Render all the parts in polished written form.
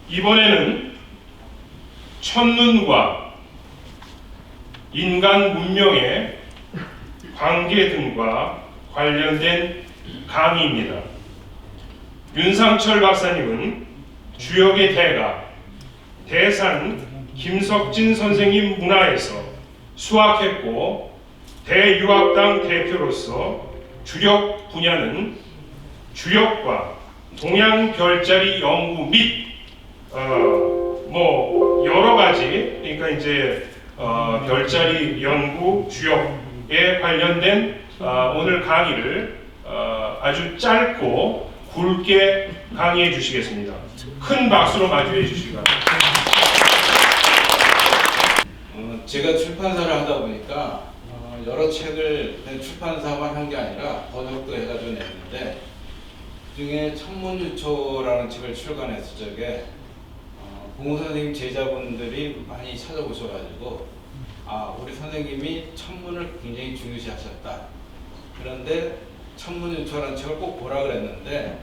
이번에는 첫눈과 인간 문명의 관계 등과 관련된 강의입니다. 윤상철 박사님은 주역의 대가, 대산 김석진 선생님 문화에서 수학했고 대유학당 대표로서 주력 분야는 주역과 동양 별자리 연구 및 여러 가지, 그러니까 이제 별자리 연구 주역에 관련된 오늘 강의를 아주 짧고 굵게 강의해 주시겠습니다. 큰 박수로 맞이해 주시기 바랍니다. 제가 출판사를 하다 보니까 여러 책을 출판사만 한 게 아니라 번역도 해가지고 냈는데, 그중에 천문유초라는 책을 출간했을 적에 공호 선생님 제자분들이 많이 찾아오셔가지고 우리 선생님이 천문을 굉장히 중요시하셨다. 그런데 천문유초라는 책을 꼭 보라 그랬는데,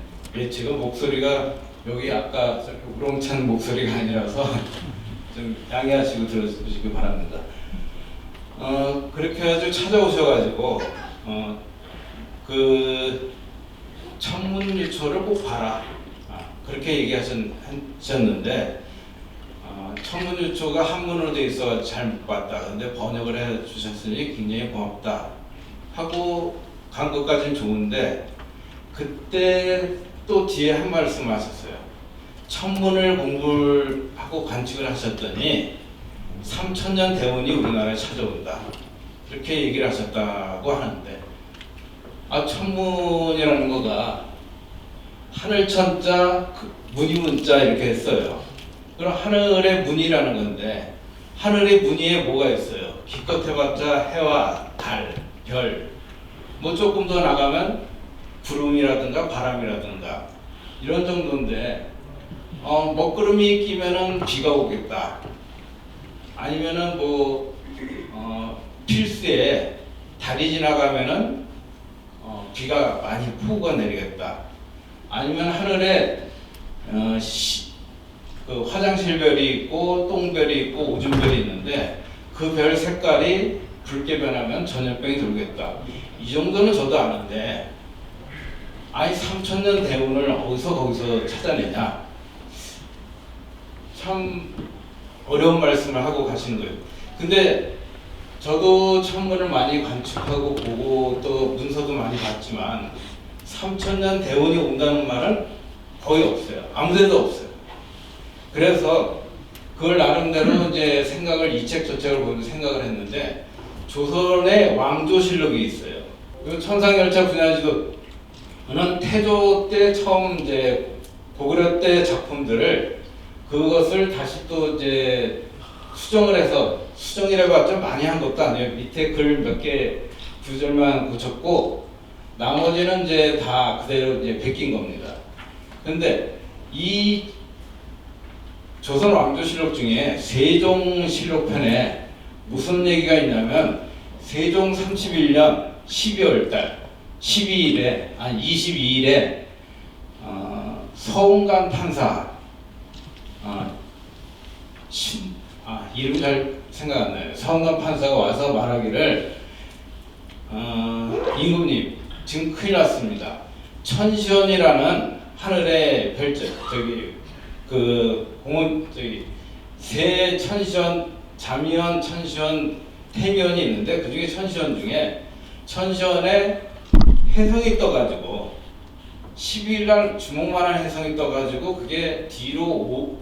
지금 목소리가 여기 아까 우렁찬 목소리가 아니라서 좀 양해하시고 들어주시기 바랍니다. 그렇게 해가지고 찾아오셔가지고 그 천문유초를 꼭 봐라, 그렇게 얘기하셨는데, 천문유초가 한문으로 되어 있어서 잘 못 봤다. 근데 번역을 해주셨으니 굉장히 고맙다 하고 간 것까지는 좋은데, 그때 또 뒤에 한 말씀 하셨어요. 천문을 공부를 하고 관측을 하셨더니 3000년 대운이 우리나라에 찾아온다, 그렇게 얘기를 하셨다고 하는데, 천문이라는 거가 하늘천자 무늬문자 이렇게 했어요. 그럼 하늘의 무늬라는 건데, 하늘의 무늬에 뭐가 있어요? 기껏 해봤자 해와 달, 별, 조금 더 나가면 구름이라든가 바람이라든가 이런 정도인데, 먹구름이 끼면은 비가 오겠다, 아니면은 필수에 달이 지나가면은 비가 많이 폭우가 내리겠다, 아니면 하늘에 그 화장실별이 있고 똥별이 있고 오줌별이 있는데, 그 별 색깔이 붉게 변하면 전염병이 돌겠다. 이 정도는 저도 아는데, 3000년 대운을 거기서 찾아내냐, 참 어려운 말씀을 하고 가시는 거예요. 근데 저도 천문을 많이 관측하고 보고 또 문서도 많이 봤지만 3000년 대운이 온다는 말은 거의 없어요. 아무데도 없어요. 그래서 그걸 나름대로 이제 생각을, 이 책 저 책을 보면서 생각을 했는데, 조선의 왕조실록이 있어요. 그 천상열차 분야지도는 태조 때 처음 이제 고구려 때 작품들을, 그것을 다시 또 이제 수정을 해서, 수정이라고 하죠, 많이 한 것도 아니에요. 밑에 글 몇 개 구절만 고쳤고 나머지는 이제 다 그대로 이제 베낀 겁니다. 근데 이 조선 왕조실록 중에 세종실록편에 무슨 얘기가 있냐면, 세종 31년 12월달 22일에 서운관 판사, 이름 잘 생각 안 나요. 서운관 판사가 와서 말하기를, 임금님 지금 큰일 났습니다. 천시원이라는 하늘의 별자, 세 천시원, 잠이원, 천시원, 태미원이 있는데, 그 중에 천시원 중에 천시원에 혜성이 떠가지고 12일날 주먹만한 혜성이 떠가지고 그게 뒤로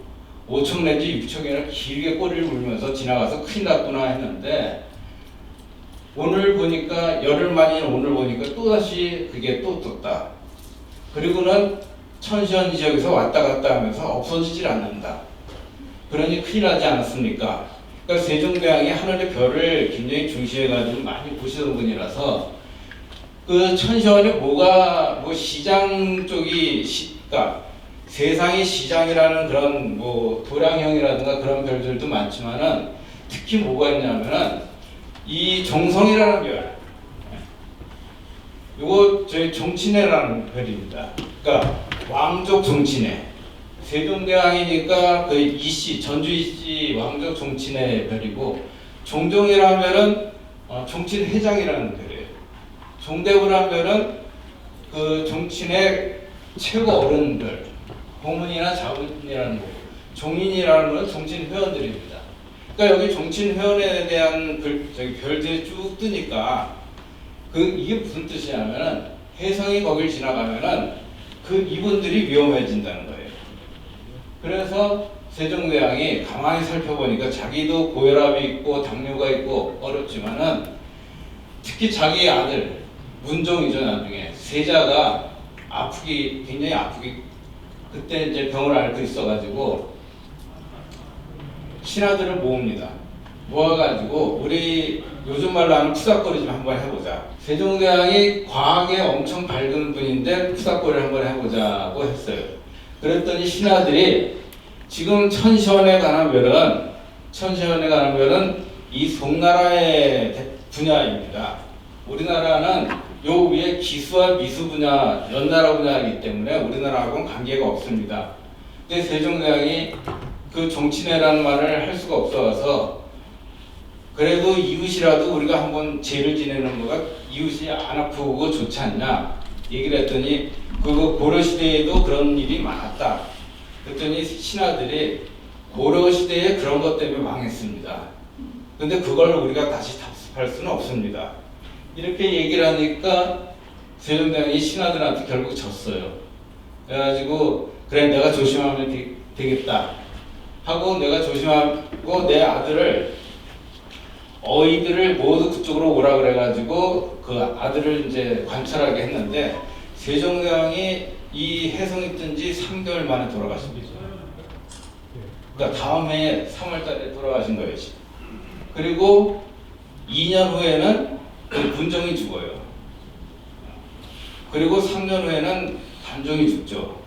5척 내지 6척이나 길게 꼬리를 물면서 지나가서 큰일 났구나 했는데, 오늘 보니까, 열흘 만인 오늘 보니까 또다시 그게 또 떴다. 그리고는 천시원 지역에서 왔다 갔다 하면서 없어지질 않는다. 그러니 큰일 나지 않았습니까? 그러니까 세종대왕이 하늘의 별을 굉장히 중시해가지고 많이 보시던 분이라서, 그 천시원에 시장 쪽이, 그러니까 세상이 시장이라는 그런 도량형이라든가 그런 별들도 많지만은, 특히 뭐가 있냐면은 이 종성이라는 별, 요거 저희 종친회라는 별입니다. 그러니까 왕족 종친회, 세종대왕이니까 그 이씨 전주 이씨 왕조 종친의 별이고 종종이라면은 종친 회장이라는 별이에요. 종대부라면은 그 종친의 최고 어른들 고문이나 자문이라는 거고 종인이라는 건 종친 회원들입니다. 그러니까 여기 종친 회원에 대한 별들이 쭉 뜨니까 이게 무슨 뜻이냐면은 혜성이 거길 지나가면은 이분들이 위험해진다는 거예요. 그래서 세종대왕이 가만히 살펴보니까 자기도 고혈압이 있고 당뇨가 있고 어렵지만은 특히 자기 아들 문종이죠. 나중에 세자가 굉장히 아프기 그때 이제 병을 앓고 있어가지고 신하들을 모읍니다. 모아가지고 우리 요즘 말로 하는 푸삭거리 좀 한번 해보자. 세종대왕이 과학에 엄청 밝은 분인데 푸삭거리를 한번 해보자고 했어요. 그랬더니 신하들이 지금 천시원에 관한 별은 이 송나라의 분야입니다. 우리나라는 요 위에 기수와 미수 분야, 연나라 분야이기 때문에 우리나라하고는 관계가 없습니다. 근데 세종대왕이 그 종친회라는 말을 할 수가 없어서 그래도 이웃이라도 우리가 한번 죄를 지내는 거가 이웃이 안 아프고 좋지 않냐 얘기를 했더니 그거 고려시대에도 그런 일이 많았다. 그랬더니 신하들이 고려시대에 그런 것 때문에 망했습니다. 근데 그걸 우리가 다시 답습할 수는 없습니다. 이렇게 얘기를 하니까 세종대왕이 신하들한테 결국 졌어요. 그래가지고 그래 내가 조심하면 되겠다 하고 내가 조심하고 내 아들을 어이들을 모두 그쪽으로 오라 그래가지고 그 아들을 이제 관찰하게 했는데 세종대왕이 이 혜성이 뜬 지 3개월 만에 돌아가십니다. 그러니까 다음 해 3월달에 돌아가신 거예요. 그리고 2년 후에는 그 문종이 죽어요. 그리고 3년 후에는 단종이 죽죠.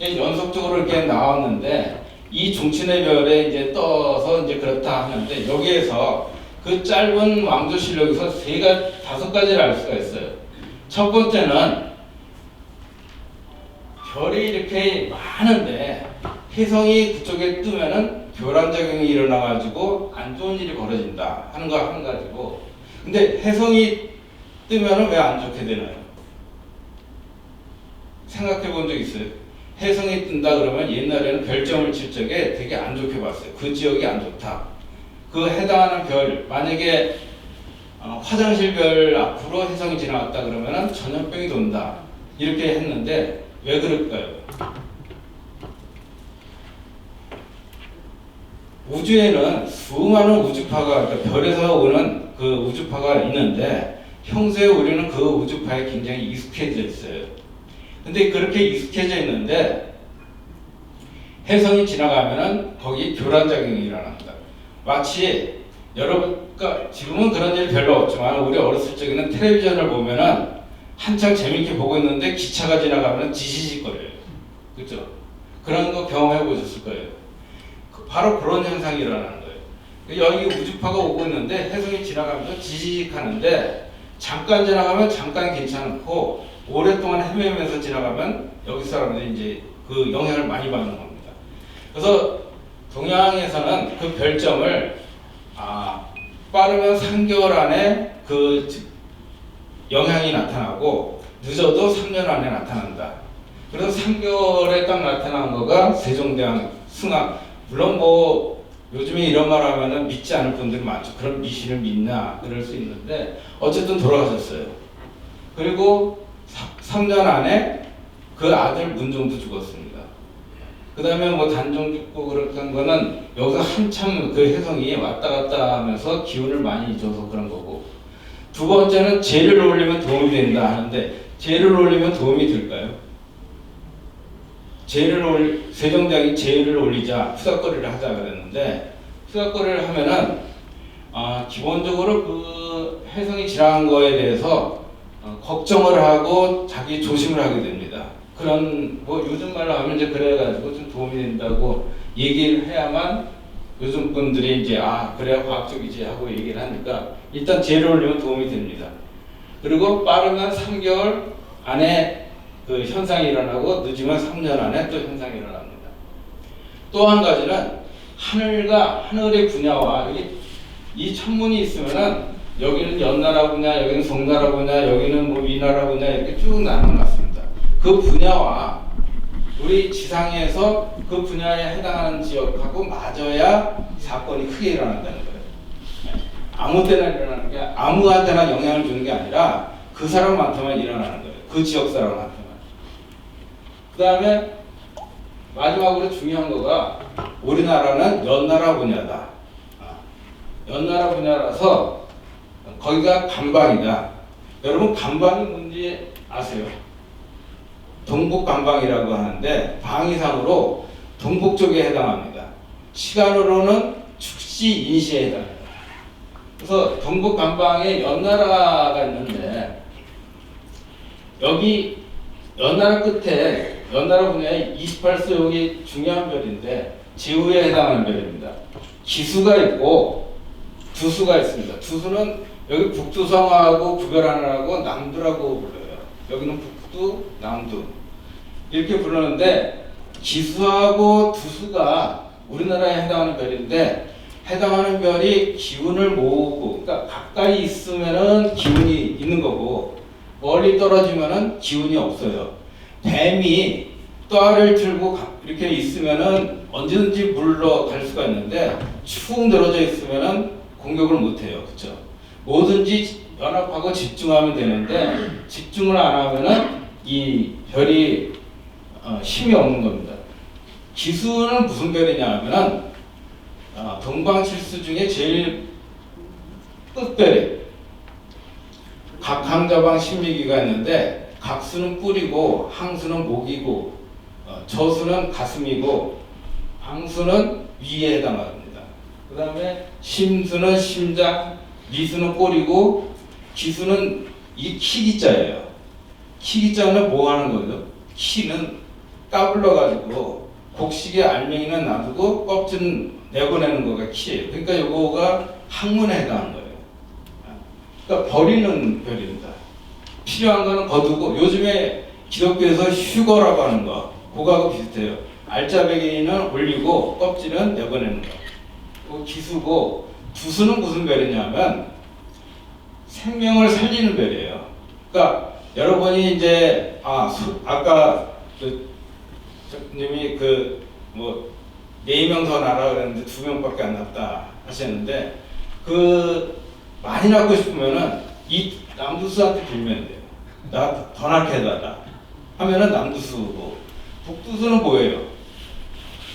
연속적으로 이렇게 나왔는데 이 종친의 별에 이제 떠서 이제 그렇다 하는데 여기에서 그 짧은 왕조실록에서 5가지를 알 수가 있어요. 첫 번째는 별이 이렇게 많은데 혜성이 그쪽에 뜨면은 교란작용이 일어나가지고 안 좋은 일이 벌어진다 하는 거 한 가지고 근데 혜성이 뜨면은 왜 안 좋게 되나요? 생각해 본 적 있어요? 혜성이 뜬다 그러면 옛날에는 별점을 칠 적에 되게 안 좋게 봤어요. 그 지역이 안 좋다. 그 해당하는 별, 만약에 화장실 별 앞으로 혜성이 지나갔다 그러면은 전염병이 돈다. 이렇게 했는데 왜 그럴까요? 우주에는 수많은 우주파가, 그러니까 별에서 오는 그 우주파가 있는데 평소에 우리는 그 우주파에 굉장히 익숙해져 있어요. 근데 그렇게 익숙해져 있는데 혜성이 지나가면은 거기 교란작용이 일어납니다. 마치 여러분가 지금은 그런 일 별로 없지만 우리 어렸을 적에는 텔레비전을 보면은 한창 재밌게 보고 있는데 기차가 지나가면 지지직거려요. 그렇죠? 그런 거 경험해 보셨을 거예요. 바로 그런 현상이 일어나는 거예요. 여기 우주파가 오고 있는데 혜성이 지나가면서 지지직 하는데 잠깐 지나가면 잠깐 괜찮고 오랫동안 헤매면서 지나가면 여기 사람들이 이제 그 영향을 많이 받는 겁니다. 그래서 동양에서는 그 별점을 빠르면 3개월 안에 그 영향이 나타나고 늦어도 3년 안에 나타난다. 그래서 3개월에 딱 나타난 거가 세종대왕 승하. 물론 뭐 요즘에 이런 말 하면은 믿지 않을 분들이 많죠. 그런 미신을 믿나 그럴 수 있는데 어쨌든 돌아가셨어요. 그리고 3년 안에 그 아들 문종도 죽었습니다. 그 다음에 뭐 단종 죽고 그랬던 거는 여기서 한참 그 혜성이 왔다 갔다 하면서 기운을 많이 줘서 그런 거고 두 번째는 재를 올리면 도움이 된다 하는데 재를 올리면 도움이 될까요? 세종대왕이 재를 올리자 푸삭거리를 하자 그랬는데 푸삭거리를 하면은 기본적으로 그 혜성이 지나간 거에 대해서 걱정을 하고 자기 조심을 하게 됩니다. 그런 뭐 요즘 말로 하면 이제 그래가지고 좀 도움이 된다고 얘기를 해야만 요즘 분들이 이제 그래야 과학적이지 하고 얘기를 하니까 일단 재를 올리면 도움이 됩니다. 그리고 빠르면 3개월 안에 그 현상이 일어나고 늦으면 3년 안에 또 현상이 일어납니다. 또 한 가지는 하늘의 분야와 여기 이 천문이 있으면은 여기는 연나라 분야, 여기는 송나라 분야, 여기는 뭐 위나라 분야 이렇게 쭉 나눠놨습니다. 그 분야와 우리 지상에서 그 분야에 해당하는 지역하고 맞아야 사건이 크게 일어난다는 거예요. 아무 때나 일어나는 게 아무한테나 영향을 주는 게 아니라 그 사람한테만 일어나는 거예요. 그 지역 사람한테만. 그 다음에 마지막으로 중요한 거가 우리나라는 연나라 분야다. 연나라 분야라서 거기가 간방이다. 여러분 간방이 뭔지 아세요? 동북간방이라고 하는데 방위상으로 동북 쪽에 해당합니다. 시간으로는 축시 인시에 해당합니다. 그래서 동북간방에 연나라가 있는데 여기 연나라 끝에 연나라 분야에 28수 여기 중요한 별인데 지우에 해당하는 별입니다. 기수가 있고 두수가 있습니다. 두수는 여기 북두성하고 구별하느라고 남두라고 불러요. 여기는 북두, 남두 이렇게 부르는데 기수하고 두수가 우리나라에 해당하는 별인데 해당하는 별이 기운을 모으고 그러니까 가까이 있으면은 기운이 있는 거고 멀리 떨어지면은 기운이 없어요. 뱀이 또알을 들고 이렇게 있으면은 언제든지 물러갈 수가 있는데 축 늘어져 있으면은 공격을 못 해요. 그렇죠? 뭐든지 연합하고 집중하면 되는데 집중을 안 하면은 이 별이 힘이 없는 겁니다. 기수는 무슨 별이냐 하면은 동방칠수 중에 제일 끝별이 각항자방 신미기가 있는데 각수는 뿔이고 항수는 목이고 저수는 가슴이고 방수는 위에 해당합니다. 그 다음에 심수는 심장, 미수는 꼬리고 기수는 이 키기자예요. 키기자는 뭐 하는 거죠? 키는 까불러 가지고 곡식의 알맹이는 놔두고 껍질은 내보내는 거가 키예요. 그러니까 요거가 학문에 해당하는 거예요. 그러니까 버리는 별입니다. 필요한 거는 거두고 요즘에 기독교에서 휴거라고 하는 거 그거하고 비슷해요. 알짜배기는 올리고 껍질은 내보내는 거. 그 기수고 두수는 무슨 별이냐면 생명을 살리는 별이에요. 그러니까 여러분이 이제 아까 님이 뭐 4명 더 낳으라 그랬는데 2명밖에 안 낳았다 하셨는데 많이 낳고 싶으면은 이 남두수한테 빌면 돼요. 나 더 낳게 해달라 하면은 남두수고 북두수는 뭐예요?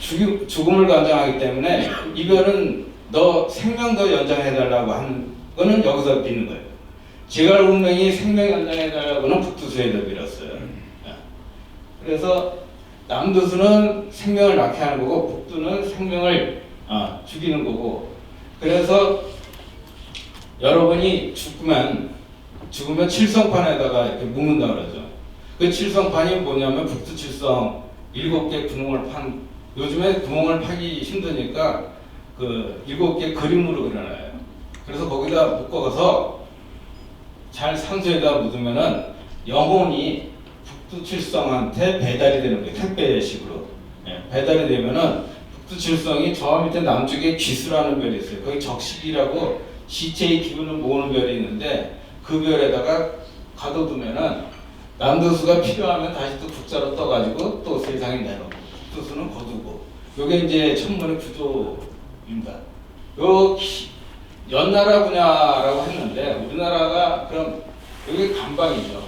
죽음을 관장하기 때문에 이 별은 너 생명 더 연장해달라고 하는 거는 여기서 비는 거예요. 제갈운명이 생명 연장해달라고는 북두수에다 빌었어요. 그래서 남두수는 생명을 낳게 하는 거고 북두는 생명을 죽이는 거고 그래서 여러분이 죽으면 칠성판에다가 이렇게 묵는다 그러죠. 그 칠성판이 뭐냐면 북두칠성 7개 구멍을 요즘에 구멍을 파기 힘드니까 그 7개 그림으로 그려놔요. 그래서 거기다 묶어서 잘 산소에다 묻으면은 영혼이 북두칠성한테 배달이 되는 거예요. 택배식으로. 배달이 되면은 북두칠성이 저 밑에 남쪽에 귀수라는 별이 있어요. 거기 적식이라고 시체의 기운을 모으는 별이 있는데 그 별에다가 가둬두면은 남두수가 필요하면 다시 또 북자로 떠가지고 또 세상에 내놓고 북두수는 거두고 요게 이제 천문의 구조입니다. 연나라 분야라고 했는데 우리나라가 그럼 여기 간방이죠.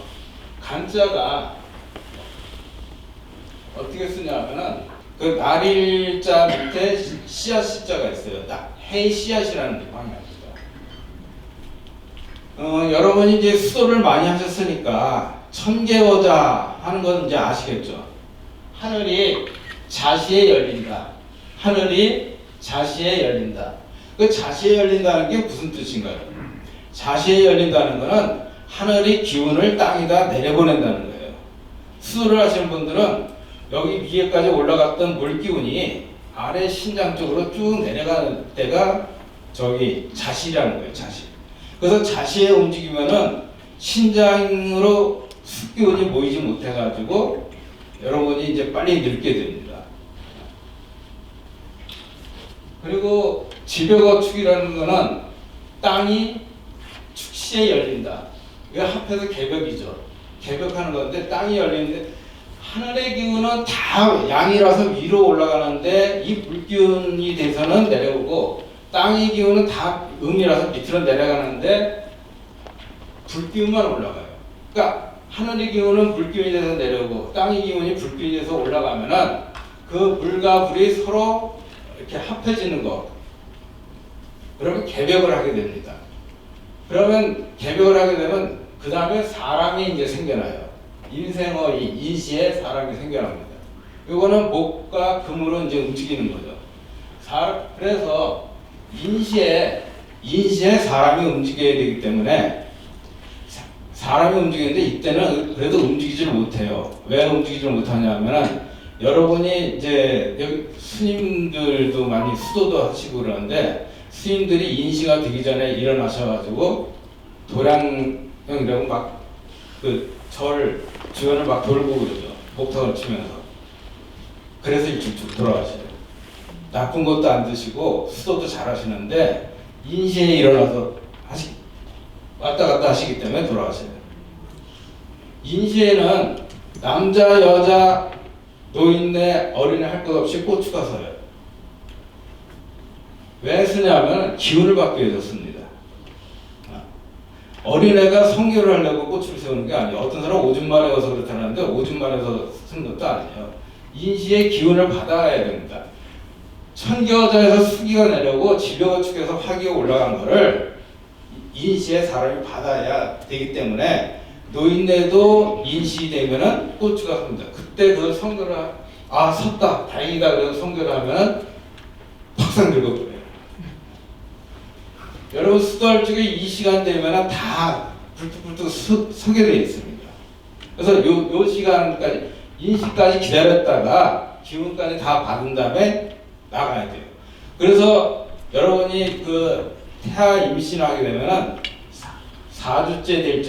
간자가 어떻게 쓰냐면은 그 날일자 밑에 씨앗자가 있어요. 해 씨앗이라는 방향입니다. 여러분이 이제 수도를 많이 하셨으니까 천개어자 하는 건 이제 아시겠죠? 하늘이 자시에 열린다. 하늘이 자시에 열린다. 그 자시에 열린다는 게 무슨 뜻인가요? 자시에 열린다는 거는 하늘이 기운을 땅에다 내려보낸다는 거예요. 수도를 하시는 분들은 여기 위에까지 올라갔던 물기운이 아래 신장 쪽으로 쭉 내려가는 때가 저기 자시라는 거예요. 자시. 그래서 자시에 움직이면은 신장으로 습기운이 모이지 못해가지고 여러분이 이제 빨리 늙게 됩니다. 그리고 지벽어축이라는 거는 땅이 축시에 열린다. 이거 합해서 개벽이죠. 개벽하는 건데 땅이 열리는데 하늘의 기운은 다 양이라서 위로 올라가는데 이 불기운이 돼서는 내려오고 땅의 기운은 다 음이라서 밑으로 내려가는데 불기운만 올라가요. 그러니까 하늘의 기운은 불기운이 돼서 내려오고 땅의 기운이 불기운이 돼서 올라가면은 그 물과 불이 서로 이렇게 합해지는 거. 그러면 개벽을 하게 됩니다. 그러면 개벽을 하게 되면 그 다음에 사람이 이제 생겨나요. 인생의 인시에 사람이 생겨납니다. 이거는 목과 금으로 이제 움직이는 거죠. 그래서 인시에 사람이 움직여야 되기 때문에 사람이 움직이는데 이때는 그래도 움직이지를 못해요. 왜 움직이지를 못하냐면은 여러분이 이제 여기 스님들도 많이 수도도 하시고 그러는데 스님들이 인시가 되기 전에 일어나셔가지고 도량형이라고 막 그 절 주변을 막 돌고 그러죠. 목탁을 치면서. 그래서 일찍 돌아가셔요. 나쁜 것도 안 드시고 수도도 잘 하시는데 인시에 일어나서 왔다 갔다 하시기 때문에 돌아가셔요. 인시에는 남자, 여자, 노인네, 어린애 할 것 없이 고추가 서요. 왜 쓰냐면 기운을 받기 위해서 씁니다. 어린애가 성교를 하려고 꽃을 세우는 게 아니에요. 어떤 사람은 오줌마에 가서 그렇다는데 오줌마에서 쓴 것도 아니에요. 인시의 기운을 받아야 됩니다. 천겨자에서 수기가 내려오고 지벽어축에서 화기가 올라간 거를 인시에 사람이 받아야 되기 때문에 노인네도 인시 되면은 고추가 섭니다. 그때 그 성교를 섰다 다행이다 그래서 성교를 하면 박상 들고 그래요. 여러분 수도할 적에 이 시간 되면은 다 불뚝불뚝 서게 되어 있습니다. 그래서 요 시간까지 인시까지 기다렸다가 기운까지 다 받은 다음에 나가야 돼요. 그래서 여러분이 그 태아 임신하게 되면은 4주째 될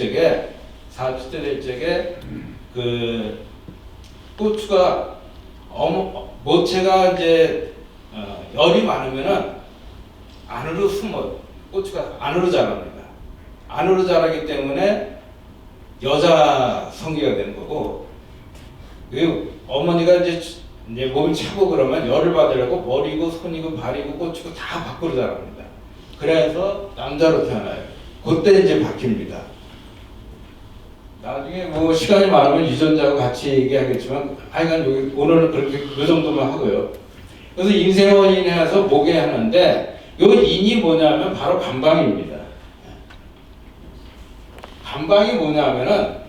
적에 그 고추가 모체가 이제 열이 많으면은 안으로 숨어 고추가 안으로 자랍니다. 안으로 자라기 때문에 여자 성기가 되는 거고 어머니가 이제 몸이 차고 그러면 열을 받으려고 머리고 손이고 발이고 고추고 다 밖으로 자랍니다. 그래서 남자로 태어나요. 그때 이제 바뀝니다. 나중에 뭐 시간이 많으면 유전자하고 같이 얘기하겠지만 하여간 여기 오늘은 그렇게 그 정도만 하고요. 그래서 인생원인에 해서 목에 하는데 요 인이 뭐냐면 바로 반방입니다. 반방이 뭐냐면은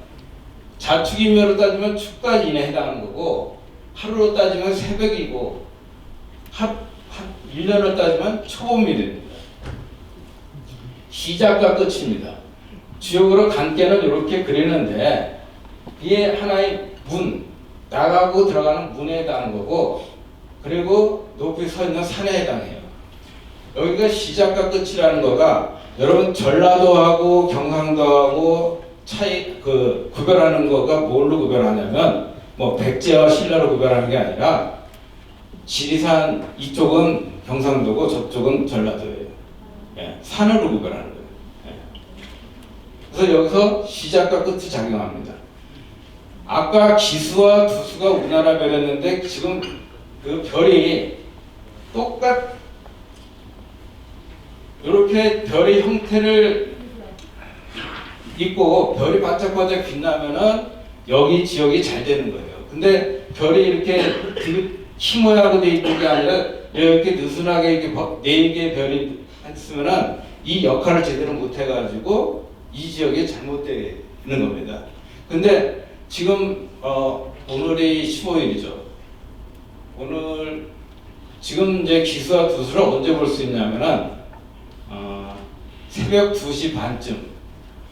자축인묘로 따지면 축과 인에 해당하는 거고 하루로 따지면 새벽이고 1년을 따지면 초봄이 됩니다. 시작과 끝입니다. 주역으로 간께는 이렇게 그리는데 이게 하나의 문, 나가고 들어가는 문에 해당하는 거고 그리고 높이 서 있는 산에 해당해요. 여기가 시작과 끝이라는 거가 여러분 전라도하고 경상도하고 구별하는 거가 뭘로 구별하냐면 뭐 백제와 신라로 구별하는 게 아니라 지리산 이쪽은 경상도고 저쪽은 전라도예요. 산으로 구별하는 거예요. 그래서 여기서 시작과 끝이 작용합니다. 아까 기수와 두수가 우리나라 별이었는데 지금 그 별이 이렇게 별의 형태를 있고 별이 반짝반짝 빛나면은 여기 지역이 잘 되는 거예요. 근데 별이 이렇게 키 모양으로 되어 있는 게 아니라 이렇게 느슨하게 이렇게 4개의 별이 했으면은 이 역할을 제대로 못 해가지고 이 지역이 잘못되는 겁니다. 근데 지금 오늘이 15일이죠. 오늘 지금 이제 기수와 두수를 언제 볼 수 있냐면은 새벽 2시 반쯤,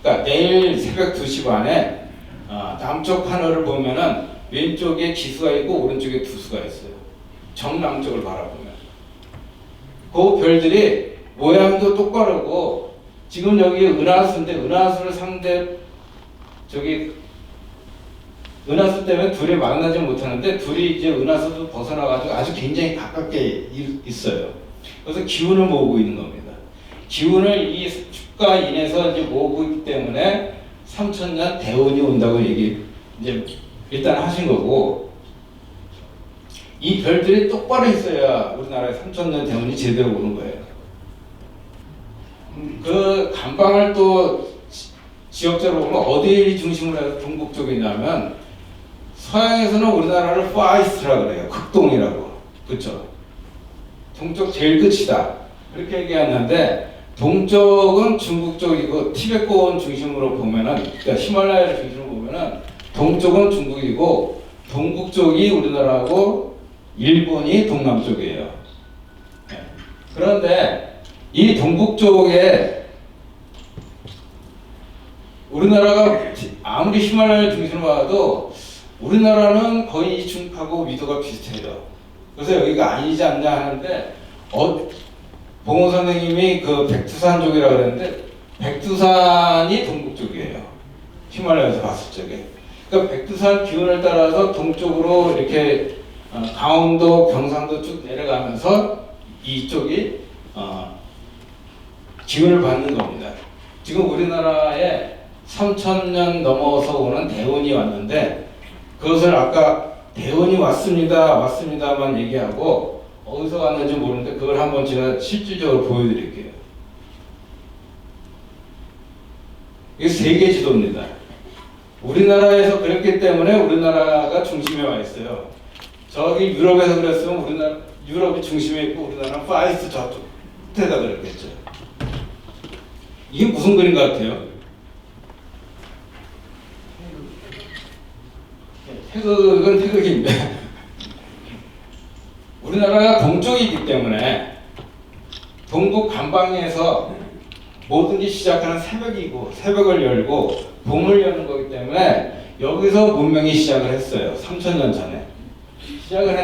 그러니까 내일 새벽 2시 반에 남쪽 하늘을 보면은 왼쪽에 기수가 있고 오른쪽에 두수가 있어요. 정남쪽을 바라보면 그 별들이 모양도 똑바르고 지금 여기 은하수인데 은하수를 상대 저기 은하수 때문에 둘이 만나지 못하는데 둘이 이제 은하수도 벗어나가지고 아주 굉장히 가깝게 있어요. 그래서 기운을 모으고 있는 겁니다. 기운을 이 축과 인해서 이제 모으고 있기 때문에 3000년 대운이 온다고 이제 일단 하신 거고, 이 별들이 똑바로 있어야 우리나라에 3000년 대운이 제대로 오는 거예요. 그 간방을 또 지역적으로 보면 어디를 중심으로 해서 동북 쪽이냐면, 서양에서는 우리나라를 파이스트라고 그래요. 극동이라고. 그렇죠? 동쪽 제일 끝이다. 그렇게 얘기하는데, 동쪽은 중국 쪽이고 티베트권 중심으로 보면은, 그러니까 히말라야를 중심으로 보면은 동쪽은 중국이고 동북 쪽이 우리나라하고 일본이 동남쪽이에요. 그런데 이 동북 쪽에 우리나라가 아무리 히말라야를 중심으로 봐도 우리나라는 거의 중국하고 위도가 비슷해요. 그래서 여기가 아니지 않냐 하는데, 봉호 선생님이 그 백두산 쪽이라고 그랬는데, 백두산이 동북 쪽이에요. 히말라야에서 봤을 적에. 그러니까 백두산 기운을 따라서 동쪽으로 이렇게 강원도, 경상도 쭉 내려가면서 이쪽이 기운을 받는 겁니다. 지금 우리나라에 3000년 넘어서 오는 대운이 왔는데, 그것을 아까 대운이 왔습니다만 얘기하고 어디서 왔는지 모르는데 그걸 한번 제가 실질적으로 보여드릴게요. 이게 세계 지도입니다. 우리나라에서 그랬기 때문에 우리나라가 중심에 와 있어요. 저기 유럽에서 그랬으면 유럽이 중심에 있고 우리나라는 파이스 저쪽 끝에다 그랬겠죠. 이게 무슨 그림 같아요? 태극은 태극인데 우리나라가 동쪽이기 때문에 동북 간방에서 뭐든지 시작하는 새벽이고, 새벽을 열고 봄을 여는 거기 때문에 여기서 문명이 시작을 했어요. 3000년 전에 시작을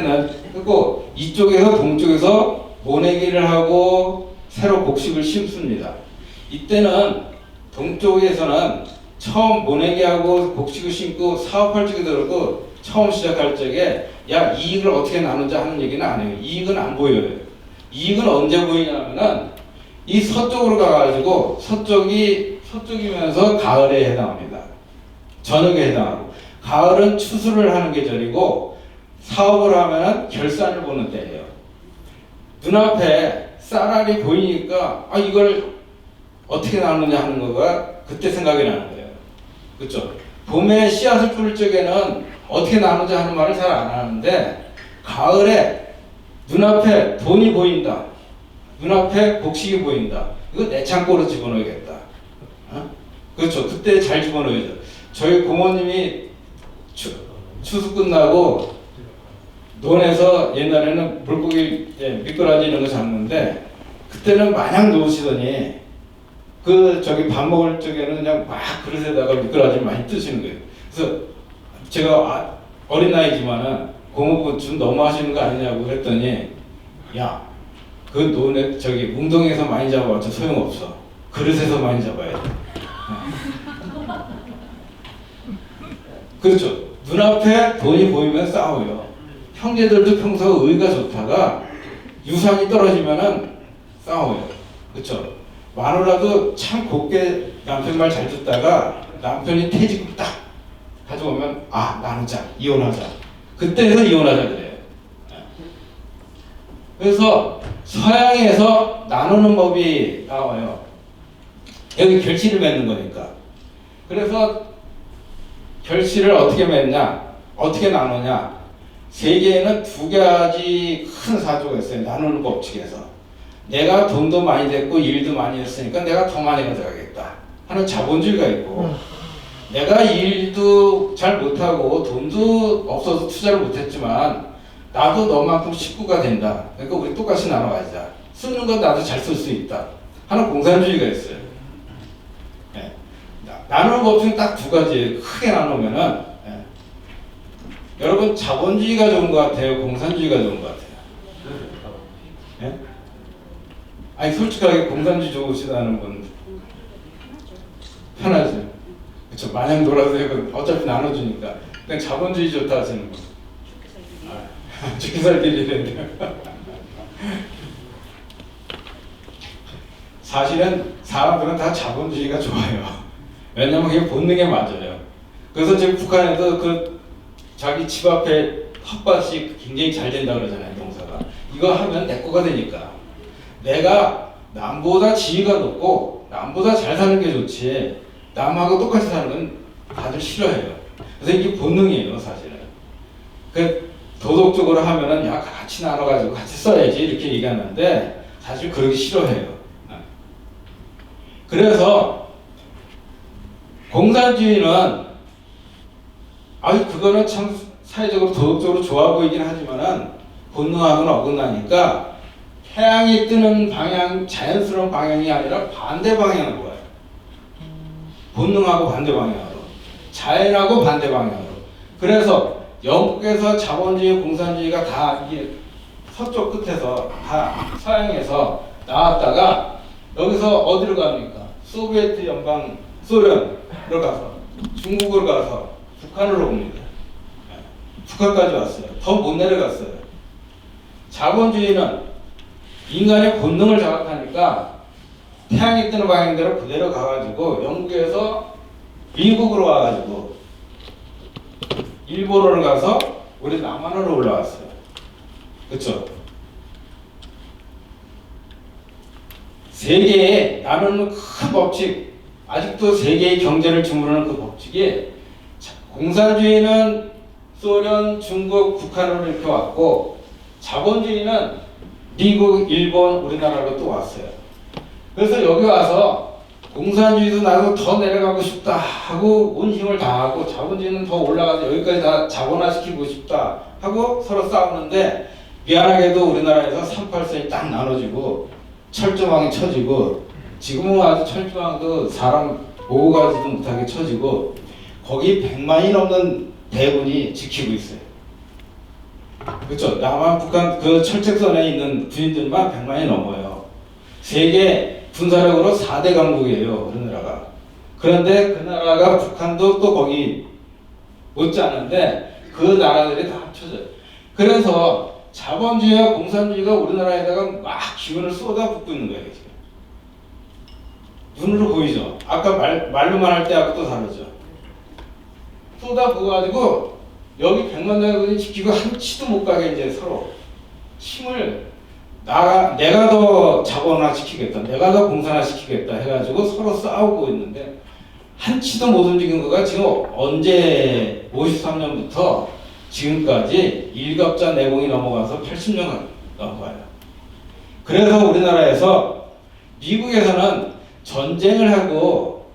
했고, 이쪽에서 동쪽에서 모내기를 하고 새로 곡식을 심습니다. 이때는 동쪽에서는 처음 모내기하고 곡식을 심고 사업할 적이 들었고, 처음 시작할 적에 야, 이익을 어떻게 나누자 하는 얘기는 안 해요. 이익은 안 보여요. 이익은 언제 보이냐면은 이 서쪽으로 가가지고 서쪽이면서 가을에 해당합니다. 저녁에 해당하고, 가을은 추수를 하는 계절이고 사업을 하면은 결산을 보는 때예요. 눈앞에 쌀알이 보이니까 이걸 어떻게 나누냐 하는 거가 그때 생각이 나는 거예요. 그렇죠? 봄에 씨앗을 뿌릴 적에는 어떻게 나누자 하는 말을 잘 안 하는데, 가을에 눈앞에 돈이 보인다, 눈앞에 곡식이 보인다, 이거 내 창고로 집어넣어야겠다. 그렇죠? 그때 잘 집어넣어야죠. 저희 고모님이 추수 끝나고 논에서 옛날에는 물고기 미꾸라지 이런 거 잡는데, 그때는 마냥 놓으시더니 저기 밥 먹을 적에는 그냥 막 그릇에다가 미꾸라지를 많이 뜨시는 거예요. 그래서 제가 어린 나이지만은 고모부 좀 너무 하시는 거 아니냐고 했더니, 야, 그 논에 저기 웅덩이에서 많이 잡아봤자 소용없어. 그릇에서 많이 잡아야 돼. 그렇죠. 눈앞에 돈이 보이면 싸워요. 형제들도 평소 의가 좋다가 유산이 떨어지면은 싸워요. 그렇죠. 마누라도 참 곱게 남편 말 잘 듣다가 남편이 퇴직금 딱 가져오면 나누자, 이혼하자. 그때에서 이혼하자 그래요. 그래서 서양에서 나누는 법이 나와요. 여기 결실을 맺는 거니까. 그래서 결실을 어떻게 맺냐, 어떻게 나누냐. 세계에는 두 가지 큰 사조가 있어요. 나누는 법칙에서. 내가 돈도 많이 됐고 일도 많이 했으니까 내가 더 많이 가져가겠다 하는 자본주의가 있고, 내가 일도 잘 못하고 돈도 없어서 투자를 못했지만 나도 너만큼 식구가 된다, 그러니까 우리 똑같이 나눠 가지자, 쓰는 건 나도 잘 쓸 수 있다 하는 공산주의가 있어요. 나누는 법칙은 딱 두 가지 크게 나누면은, 여러분 자본주의가 좋은 것 같아요, 공산주의가 좋은 것 같아요? 아니 솔직하게 공산주의 좋으시다는 분 편하죠. 그렇죠. 마냥 놀아도 되고 어차피 나눠주니까. 그냥 자본주의 좋다 하시는 거. 죽기 살길이는데. 사실은 사람들은 다 자본주의가 좋아요. 왜냐면 그게 본능에 맞아요. 그래서 지금 북한에도 그 자기 집 앞에 텃밭이 굉장히 잘 된다 그러잖아요, 농사가. 이거 하면 내 거가 되니까. 내가 남보다 지위가 높고 남보다 잘 사는 게 좋지, 남하고 똑같이 사는 건 다들 싫어해요. 그래서 이게 본능이에요, 사실은. 그 도덕적으로 하면은 야 같이 나눠가지고 같이 써야지 이렇게 얘기하는데 사실 그러기 싫어해요. 그래서 공산주의는 그거는 참 사회적으로 도덕적으로 좋아 보이긴 하지만은 본능하고는 어긋나니까 태양이 뜨는 방향, 자연스러운 방향이 아니라 반대 방향으로 가요. 본능하고 반대 방향으로, 자연하고 반대 방향으로. 그래서 영국에서 자본주의, 공산주의가 다 이게 서쪽 끝에서 다 서양에서 나왔다가 여기서 어디로 갑니까? 소비에트 연방, 소련으로 가서, 중국으로 가서 북한으로 옵니다. 북한까지 왔어요. 더 못 내려갔어요. 자본주의는 인간의 본능을 자극하니까 태양이 뜨는 방향대로 그대로 가가지고 영국에서 미국으로 와가지고 일본으로 가서 우리 남한으로 올라왔어요. 그렇죠? 세계에 나누는 큰 법칙, 아직도 세계의 경제를 주무르는 그 법칙이, 공산주의는 소련, 중국, 북한으로 이렇게 왔고 자본주의는 미국, 일본, 우리나라로 또 왔어요. 그래서 여기 와서 공산주의도 나도 더 내려가고 싶다 하고 온 힘을 다하고, 자본주의는 더 올라가서 여기까지 다 자본화시키고 싶다 하고 서로 싸우는데, 미안하게도 우리나라에서 38선이 딱 나눠지고 철조망이 쳐지고, 지금은 아주 철조망도 사람 모으고 가지도 못하게 쳐지고, 거기 100만이 넘는 대군이 지키고 있어요. 그렇죠? 남한, 북한 그 철책선에 있는 군인들만 100만이 넘어요. 세계 군사력으로 4대 강국이에요, 우리나라가. 그런데 그 나라가, 북한도 또 거기 못지않은데 그 나라들이 다 합쳐져요. 그래서 자본주의와 공산주의가 우리나라에다가 막 기운을 쏟아붓고 있는 거예요, 지금. 눈으로 보이죠? 아까 말로만 할 때하고 또 다르죠? 쏟아부어가지고 여기 100만 대군이 지키고 한 치도 못 가게 이제 서로 힘을, 내가 더 자본화 시키겠다, 내가 더 공산화 시키겠다 해가지고 서로 싸우고 있는데, 한 치도 못 움직인 거가 지금 언제 53년부터 지금까지 일갑자 내공이 넘어가서 80년 넘어가요. 그래서 우리나라에서, 미국에서는 전쟁을 하고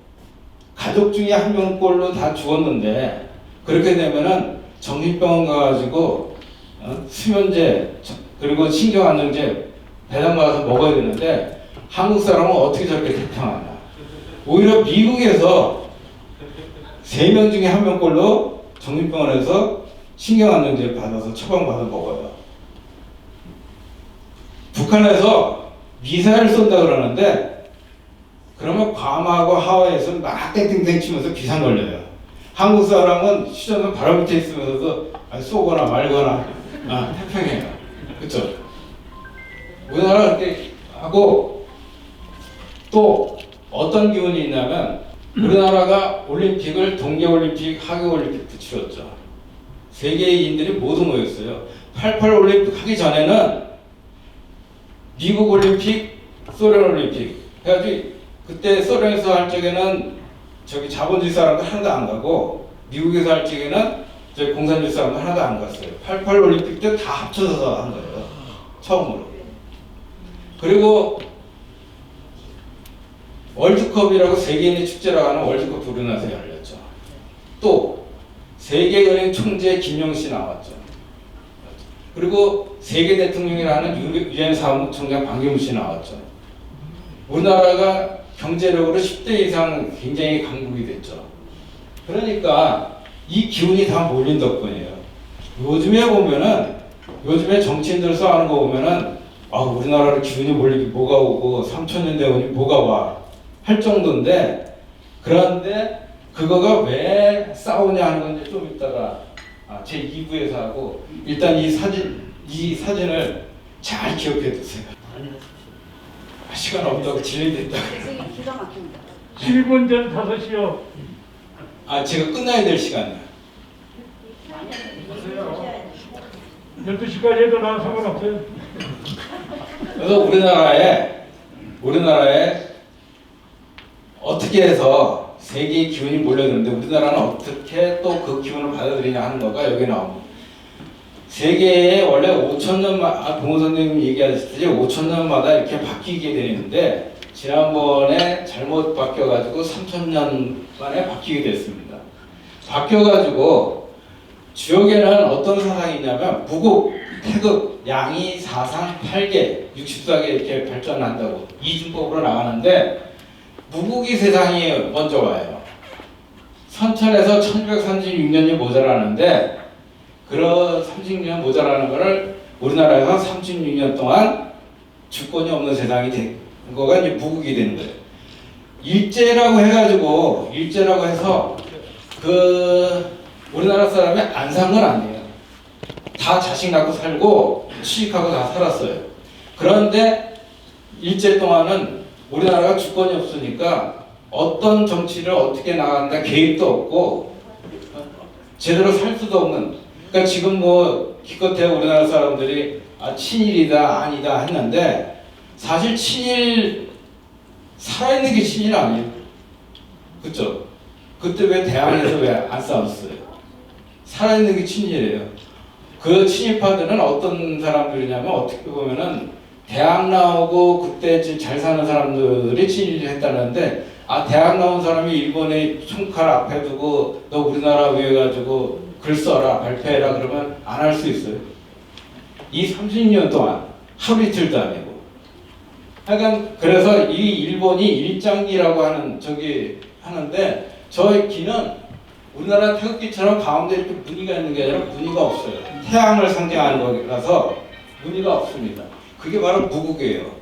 가족 중에 한 명꼴로 다 죽었는데, 그렇게 되면은 정신병원 가가지고 수면제 그리고 신경안정제 배당 받아서 먹어야 되는데, 한국 사람은 어떻게 저렇게 태평하냐. 오히려 미국에서 3명 중에 1명꼴로 정신병원에서 신경안정제 받아서 처방받아 먹어요. 북한에서 미사일 쏜다 그러는데, 그러면 괌하고 하와이에서 막 땡땡땡 치면서 비상 걸려요. 한국 사람은 휴전선 바로 밑에 있으면서도 쏘거나 말거나 태평해요. 그렇죠? 우리나라가 그렇게 하고, 또 어떤 기운이 있냐면, 우리나라가 올림픽을 동계올림픽, 하계올림픽도 치렀죠. 세계인들이 모두 모였어요. 88 올림픽 하기 전에는 미국 올림픽, 소련 올림픽 해가지고, 그때 소련에서 할 적에는 저기 자본주의 사람들 하나도 안 가고, 미국에서 할 적에는 저기 공산주의 사람들 하나도 안 갔어요. 88 올림픽 때 다 합쳐서 한 거예요, 처음으로. 그리고 월드컵이라고 세계인의 축제라고 하는 월드컵 우리나라에서 열렸죠. 또 세계은행 총재 김영시 나왔죠. 그리고 세계 대통령이라는 유엔 사무총장 박영무 씨 나왔죠. 우리나라가 경제력으로 10대 이상 굉장히 강국이 됐죠. 그러니까 이 기운이 다 몰린 덕분이에요. 요즘에 보면은, 요즘에 정치인들 싸우는 거 보면은, 우리나라를 기운이 몰리기 뭐가 오고 3000년 대운이 뭐가 와 할 정도인데, 그런데 그거가 왜 싸우냐 하는 건 이제 좀 이따가 제 2부에서 하고, 일단 이 사진을 잘 기억해 두세요. 시간 없다고 질린댔다고. 재생이 기가 막힙니다. 7분 전 5시요. 제가 끝나야 될 시간이에요. 12시까지 해도 난 상관없어요. 그래서 우리나라에 어떻게 해서 세계의 기운이 몰려드는데 우리나라는 어떻게 또 그 기운을 받아들이냐 하는 거가 여기 나옵니다. 세계에 원래 5,000년마다 동호 선생님이 얘기하셨듯이 5,000년마다 이렇게 바뀌게 되는데 지난번에 잘못 바뀌어가지고 3,000년 만에 바뀌게 됐습니다. 바뀌어가지고 주역에는 어떤 사상이 있냐면 무국, 태극, 양이, 사상, 8개, 64개 이렇게 발전한다고 이준법으로 나가는데 무국이 세상이 먼저 와요. 선천에서 1936년이 모자라는데 그런 36년 모자라는 거를 우리나라에서 36년 동안 주권이 없는 세상이 된 거가 이제 무국이 되는 거예요. 일제라고 해서 우리나라 사람이 안 산 건 아니에요. 다 자식 낳고 살고 취직하고 다 살았어요. 그런데 일제 동안은 우리나라가 주권이 없으니까 어떤 정치를 어떻게 나간다 개입도 없고 제대로 살 수도 없는. 그러니까 지금 뭐 기껏해 우리나라 사람들이 친일이다 아니다 했는데 사실 친일 살아있는 게 친일 아니에요. 그쵸? 그때 왜 대항에서 왜 안 싸웠어요? 살아있는 게 친일이에요. 그 친일파들은 어떤 사람들이냐면 어떻게 보면은 대학 나오고 그때 잘 사는 사람들이 친일을 했다는데 대학 나온 사람이 일본의 총칼 앞에 두고 너 우리나라 위해 가지고 글 써라 발표해라 그러면 안 할 수 있어요. 이 30년 동안 하루 이틀도 아니고. 하여간 그래서 이 일본이 일장기라고 하는 하는데 저 기는 우리나라 태극기처럼 가운데 이렇게 무늬가 있는 게 아니라 무늬가 없어요. 태양을 상징하는 거라서 무늬가 없습니다. 그게 바로 무국이에요.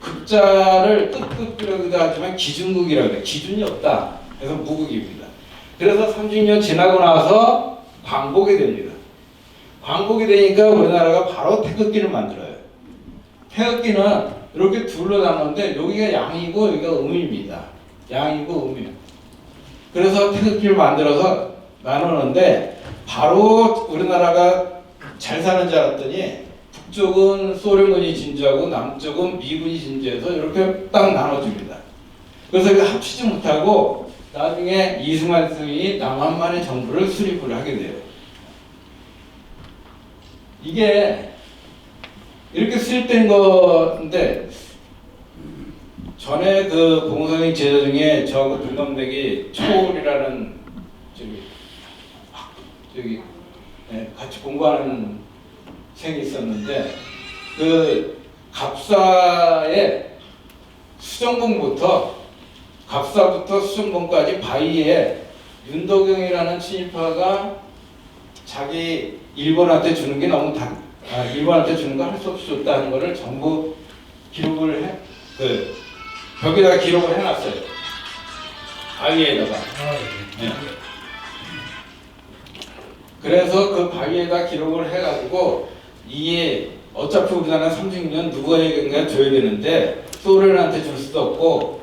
극자를 뜻극이라고도 하지만 기준국이라고 해요. 기준이 없다. 그래서 무국입니다. 그래서 30년 지나고 나서 광복이 됩니다. 광복이 되니까 우리나라가 바로 태극기를 만들어요. 태극기는 이렇게 둘로 나누는데 여기가 양이고 여기가 음입니다. 양이고 음이에요. 그래서 태극기를 만들어서 나누는데 바로 우리나라가 잘 사는 줄 알았더니 북쪽은 소련군이 진주하고 남쪽은 미군이 진주해서 이렇게 딱 나눠줍니다. 그래서 이거 합치지 못하고 나중에 이승만 스님이 남한만의 정부를 수립을 하게 돼요. 이게 이렇게 수립된 건데 전에 그 봉선생 제자 중에 저하고 동갑내기 초월이라는 같이 공부하는 생이 있었는데 그 갑사의 갑사부터 수정봉까지 바위에 윤도경이라는 친일파가 자기 일본한테 주는 게 너무 일본한테 주는 거 할 수 없이 줬다는 거를 전부 기록을 벽에다가 기록을 해놨어요. 바위에다가. 네. 그래서 그 바위에다 기록을 해가지고 이게 어차피 우리나라는 36년 누구에게인가 줘야 되는데 소련한테 줄 수도 없고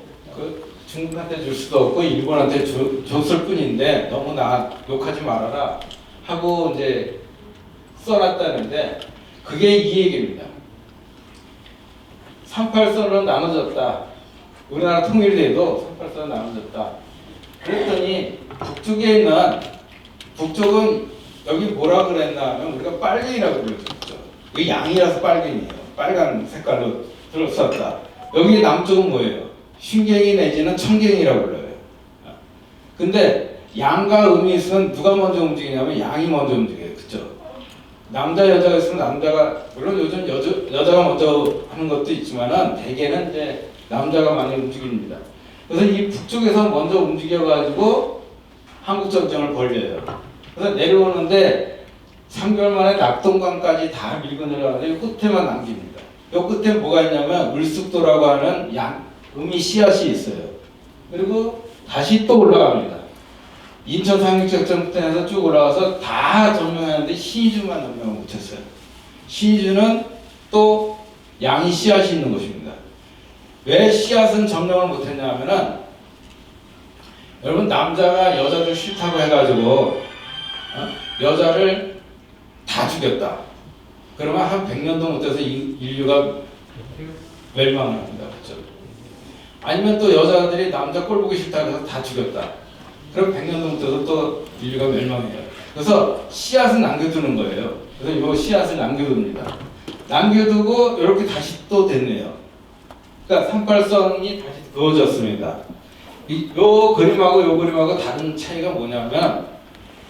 중국한테 줄 수도 없고 일본한테 줬을 뿐인데 너무 욕하지 말아라 하고 이제 써놨다는데 그게 이 얘기입니다. 38선으로 나눠졌다. 우리나라 통일돼도 38선으로 나눠졌다. 그랬더니 북쪽은 여기 뭐라 그랬나 하면 우리가 빨갱이라고 그랬죠. 이게 양이라서 빨갱이에요. 빨간 색깔로 들었었다. 여기 남쪽은 뭐예요? 신갱이 내지는 청갱이라고 불러요. 근데 양과 음이 있으면 누가 먼저 움직이냐면 양이 먼저 움직여요. 그쵸? 남자 여자가 있으면 남자가 물론 요즘 여자가 먼저 하는 것도 있지만은 대개는 이제 남자가 많이 움직입니다. 그래서 이 북쪽에서 먼저 움직여가지고 한국 전쟁을 벌려요. 그래서 내려오는데 3개월 만에 낙동강까지 다 밀고 내려가는데 이 끝에만 남깁니다. 이 끝에 뭐가 있냐면 을숙도라고 하는 음이 씨앗이 있어요. 그리고 다시 또 올라갑니다. 인천 상륙작전부터 쭉 올라가서 다 점령하는데 신의주만 점령을 못했어요. 신의주는 또 양이 씨앗이 있는 곳입니다. 왜 씨앗은 점령을 못했냐 하면은 여러분 남자가 여자들 싫다고 해가지고 여자를 다 죽였다. 그러면 한 100년도 못해서 인류가 멸망을 합니다. 그렇죠? 아니면 또 여자들이 남자 꼴 보기 싫다고 해서 다 죽였다. 그럼 100년도 못해서 또 인류가 멸망해요. 그래서 씨앗은 남겨두는 거예요. 그래서 이 씨앗을 남겨둡니다. 남겨두고 이렇게 다시 또 됐네요. 그러니까 38선이 다시 그어졌습니다. 요 그림하고 요 그림하고 다른 차이가 뭐냐면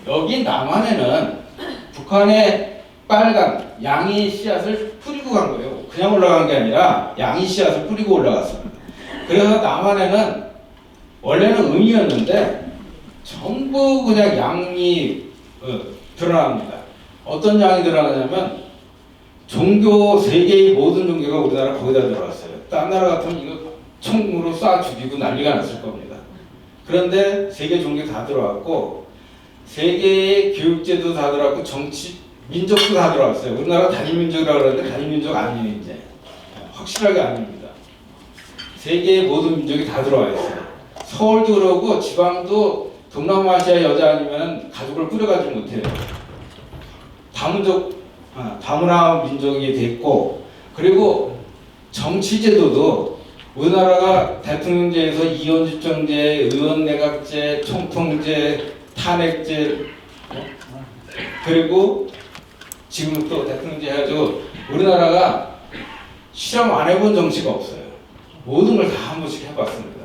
여기 남한에는 북한의 빨간 양이 씨앗을 뿌리고 간 거예요. 그냥 올라간 게 아니라 양이 씨앗을 뿌리고 올라갔습니다. 그래서 남한에는 원래는 음이었는데 전부 그냥 양이 드러납니다. 어떤 양이 드러나냐면 종교 세계의 모든 종교가 우리나라 거기다 들어갔어요. 딴 나라 같으면 이거 총으로 쏴 죽이고 난리가 났을 겁니다. 그런데 세계 종교 다 들어왔고 세계의 교육제도 다 들어왔고 정치 민족도 다 들어왔어요. 우리나라 단일민족이라고 그러는데 단일민족 아니에요. 이제 확실하게 아닙니다. 세계의 모든 민족이 다 들어와 있어요. 서울도 그러고 지방도 동남아시아 여자 아니면 가족을 꾸려가지 못해요. 다문화 민족이 됐고 그리고 정치제도도 우리나라가 대통령제에서 이원집정제, 의원내각제, 총통제, 탄핵제 그리고 지금 또 대통령제 해가지고 우리나라가 실험 안 해본 정치가 없어요. 모든 걸 다 한 번씩 해봤습니다.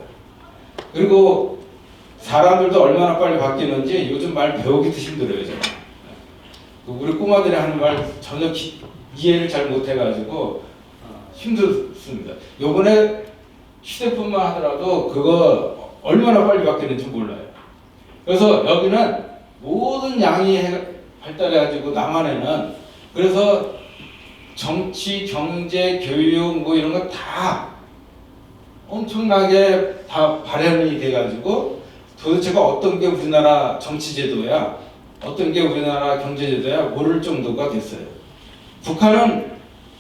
그리고 사람들도 얼마나 빨리 바뀌는지 요즘 말 배우기도 힘들어요. 제가. 우리 꼬마들이 하는 말 전혀 이해를 잘 못해가지고 힘들습니다. 요번에 휴대폰만 하더라도 그거 얼마나 빨리 바뀌는지 몰라요. 그래서 여기는 모든 양이 발달해가지고 남한에는 그래서 정치, 경제, 교육 뭐 이런 거 다 엄청나게 다 발현이 돼가지고 도대체가 어떤 게 우리나라 정치제도야 어떤 게 우리나라 경제제도야 모를 정도가 됐어요. 북한은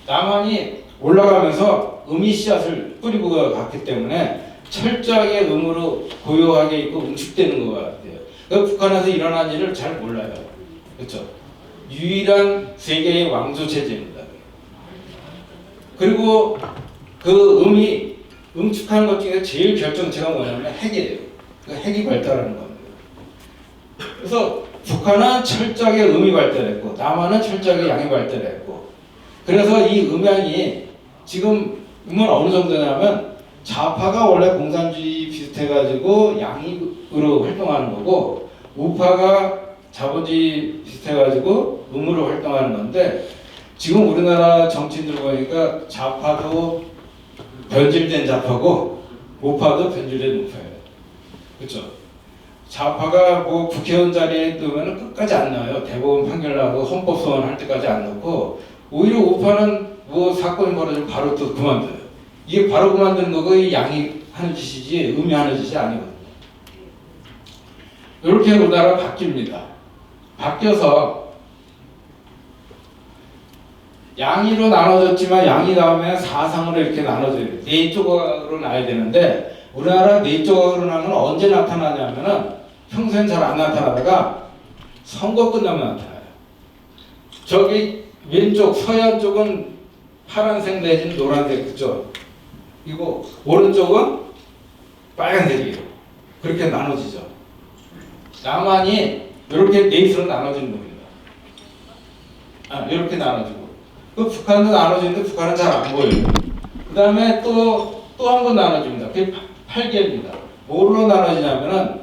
남한이 올라가면서 음이 씨앗을 뿌리고 갔기 때문에 철저하게 음으로 고요하게 있고 응축되는 것 같아요. 그러니까 북한에서 일어난 일을 잘 몰라요. 그렇죠? 유일한 세계의 왕조 체제입니다. 그리고 그 음이 응축하는 것 중에 제일 결정체가 뭐냐면 핵이에요. 그 핵이 발달하는 겁니다. 그래서 북한은 철저하게 음이 발달했고 남한은 철저하게 양이 발달했고 그래서 이 음양이 지금 음은 어느 정도냐면 좌파가 원래 공산주의 비슷해가지고 양으로 활동하는 거고 우파가 자본주의 비슷해가지고 음으로 활동하는 건데 지금 우리나라 정치인들 보니까 좌파도 변질된 좌파고 우파도 변질된 우파예요. 그렇죠? 좌파가 뭐 국회의원 자리에 두면 끝까지 안 나와요. 대법원 판결 나고 헌법 소원 할 때까지 안 넣고 오히려 우파는 뭐 사건이 벌어지면 바로 또 그만둬요. 이게 바로 그만두는 거고 이 양이 하는 짓이지 음이 하는 짓이 아니거든요. 이렇게 우리나라가 바뀝니다. 바뀌어서 양이로 나눠졌지만 양이 다음에 사상으로 이렇게 나눠져요. 네 조각으로 나야 되는데 우리나라 네 조각으로 나면 언제 나타나냐면은 평소엔 잘 안 나타나다가 선거 끝나면 나타나요. 저기 왼쪽 서양 쪽은 파란색 내지는 노란색 그죠? 이거 오른쪽은 빨간색이에요. 그렇게 나눠지죠. 남한이 이렇게 넷으로 나눠지는 겁니다. 이렇게 나눠지고 그 북한도 나눠지는데 북한은 잘 안 보여요. 그 다음에 또 한 번 나눠집니다. 그게 8개입니다. 뭐로 나눠지냐면은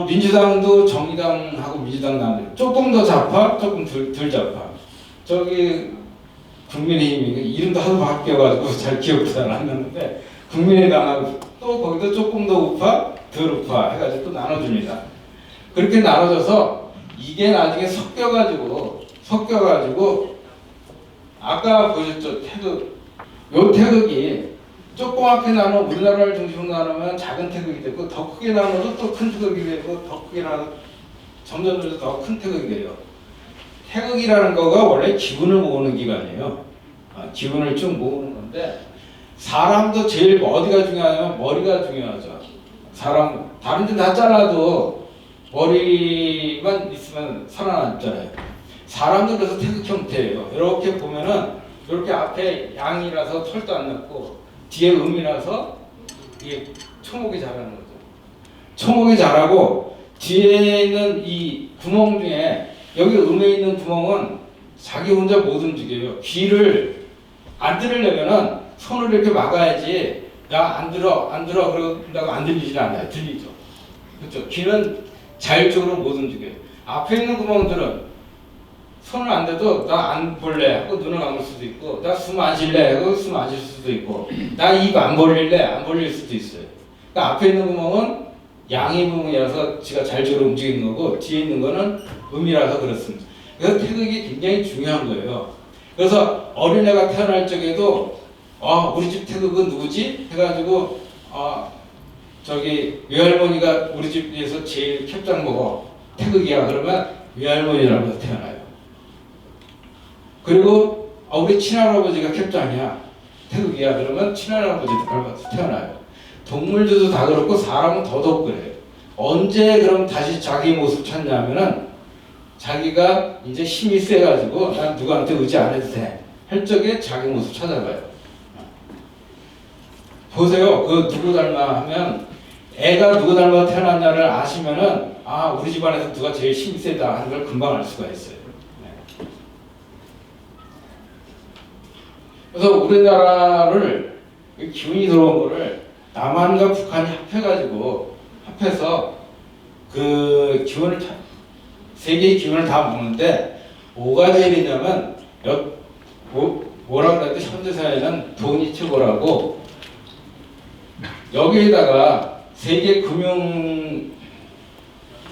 민주당도 정의당하고 민주당 나눠요. 조금 더 좌파, 조금 덜 좌파. 저기 국민의힘이 이름도 하도 바뀌어가지고 잘 기억도 잘 안 나는데 국민의당하고 또 거기도 조금 더 우파, 덜 우파 해가지고 또 나눠줍니다. 그렇게 나눠져서 이게 나중에 섞여가지고 아까 보셨죠 태극. 요 태극이 조그맣게 나누 우리나라를 중심으로 나누면 작은 태극이 되고 더 크게 나누면 또 큰 태극이 되고 더 크게 나누면 점점 더 큰 태극이 돼요. 태극이라는 거가 원래 기운을 모으는 기관이에요. 기운을 쭉 모으는 건데 사람도 제일 어디가 중요하냐면 머리가 중요하죠. 사람 다른 데 다 잘라도 머리만 있으면 살아남잖아요. 사람도 그래서 태극 형태예요. 이렇게 보면은 이렇게 앞에 양이라서 털도 안 났고 뒤에 음이라서 이게 초목이 자라는 거죠. 초목이 자라고 뒤에 있는 이 구멍 중에 여기 음에 있는 구멍은 자기 혼자 못 움직여요. 귀를 안 들으려면은 손으로 이렇게 막아야지. 야, 안 들어 그러다가 안 들리지 않아요. 들리죠. 그렇죠. 귀는 자율적으로 못 움직여요. 앞에 있는 구멍들은 손을 안 대도 나 안 볼래 하고 눈을 감을 수도 있고 나 숨 안 쉴래 하고 숨 안 쉴 수도 있고 나 입 안 벌릴래 안 벌릴 수도 있어요. 그러니까 앞에 있는 구멍은 양의 구멍이라서 지가 자율적으로 움직이는 거고 뒤에 있는 거는 음이라서 그렇습니다. 그래서 태극이 굉장히 중요한 거예요. 그래서 어린애가 태어날 적에도 우리 집 태극은 누구지? 해가지고 저기 외할머니가 우리 집에서 제일 캡장 먹어 태극이야 그러면 외할머니라고 해서 태어나요. 그리고 우리 친할아버지가 캡장이야 태극이야 그러면 친할아버지도 닮아서 태어나요. 동물들도 다 그렇고 사람은 더더욱 그래요. 언제 그럼 다시 자기 모습 찾냐면은 자기가 이제 힘이 세가지고 난 누구한테 의지 안 해도 돼 할 적에 자기 모습 찾아가요. 보세요. 그 누구 닮아 하면 애가 누구 닮아 태어났냐를 아시면은 우리 집안에서 누가 제일 힘이 세다 하는 걸 금방 알 수가 있어요. 네. 그래서 우리나라를 기운이 들어온 거를 남한과 북한이 합해서 그 기운을 세계의 기운을 다 먹는데 뭐가 제일이냐면 뭐라 그래도 현대사회는 돈이 최고라고 여기에다가 세계 금융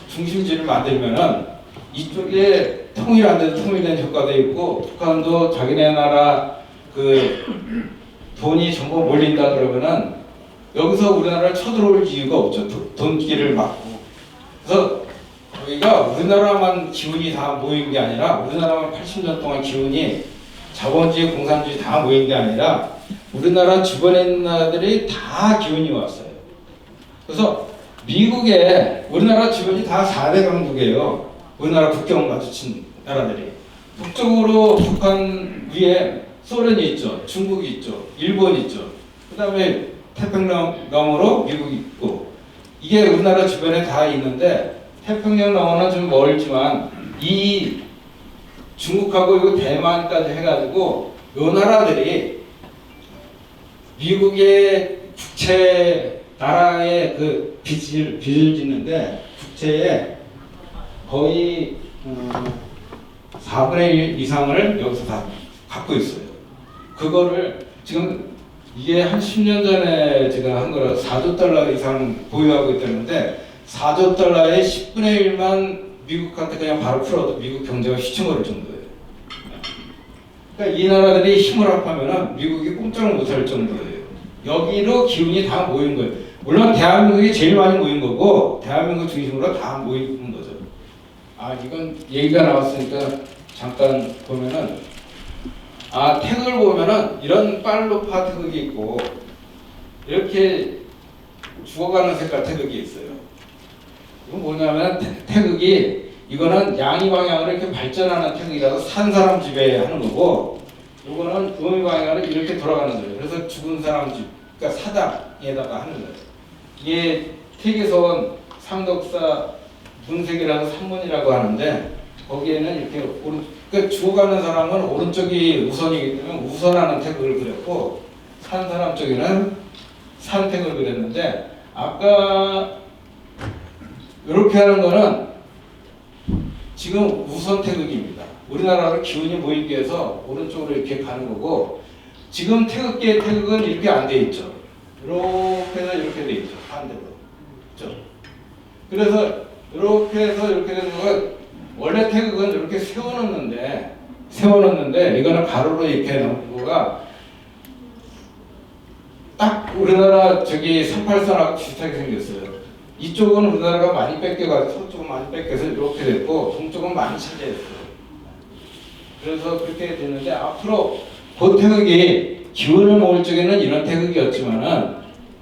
중심지를 만들면은 이쪽에 통일 안 돼도 통일된 효과도 있고 북한도 자기네 나라 그 돈이 전부 몰린다 그러면은 여기서 우리나라를 쳐들어올 이유가 없죠. 돈길을 막고. 그래서 여기가 우리나라만 기운이 다 모인 게 아니라 우리나라만 80년 동안 기운이 자본주의 공산주의 다 모인 게 아니라 우리나라 주변에 있는 나라들이 다 기운이 왔어요. 그래서 미국에 우리나라 주변이 다 4대 강국이에요. 우리나라 국경 마주친 나라들이. 북쪽으로 북한 위에 소련이 있죠. 중국이 있죠. 일본이 있죠. 그 다음에 태평양 너머로 미국이 있고 이게 우리나라 주변에 다 있는데 태평양 너머는 좀 멀지만 이 중국하고 이거 대만까지 해가지고 요 나라들이 미국의 국채 나라의 그 빚을 짓는데 국채에 거의 4분의 1 이상을 여기서 다 갖고 있어요. 그거를 지금 이게 한 10년 전에 제가 한 거라 4조 달러 이상 보유하고 있다는데 4조 달러의 10분의 1만 미국한테 그냥 바로 풀어도 미국 경제가 휘청거릴 정도예요. 그러니까 이 나라들이 힘을 합하면 미국이 꼼짝을 못할 정도예요. 여기로 기운이 다 모인 거예요. 물론 대한민국이 제일 많이 모인 거고 대한민국 중심으로 다 모인 거죠. 이건 얘기가 나왔으니까 잠깐 보면은 태극을 보면은 이런 빨로파 태극이 있고 이렇게 죽어가는 색깔 태극이 있어요. 이건 뭐냐면 태극이 이거는 양이 방향으로 이렇게 발전하는 태극이라서 산 사람 집에 하는 거고 이거는 음의 방향으로 이렇게 돌아가는 거예요. 그래서 죽은 사람 집, 그러니까 사당에다가 하는 거예요. 이게 태계서원 상덕사 문색이라고 산문이라고 하는데 거기에는 이렇게 그러니까 죽어가는 사람은 오른쪽이 우선이기 때문에 우선하는 태극을 그렸고 산 사람 쪽에는 산택을 그렸는데 아까 이렇게 하는 거는 지금 우선 태극입니다. 우리나라로 기운이 모이기 위해서 오른쪽으로 이렇게 가는 거고 지금 태극기의 태극은 이렇게 안 돼 있죠. 이렇게 해서 이렇게 돼 있죠. 반대로. 그렇죠? 그래서 이렇게 해서 이렇게 되는 거가 원래 태극은 이렇게 세워놓는데 이거는 가로로 이렇게 놓은 거가 딱 우리나라 저기 38선하고 비슷하게 생겼어요. 이쪽은 우리나라가 많이 뺏겨가지고 서쪽은 많이 뺏겨서 이렇게 됐고 동쪽은 많이 차지했어요. 그래서 그렇게 됐는데 앞으로 그 태극이 기운을 모을 적에는 이런 태극이었지만은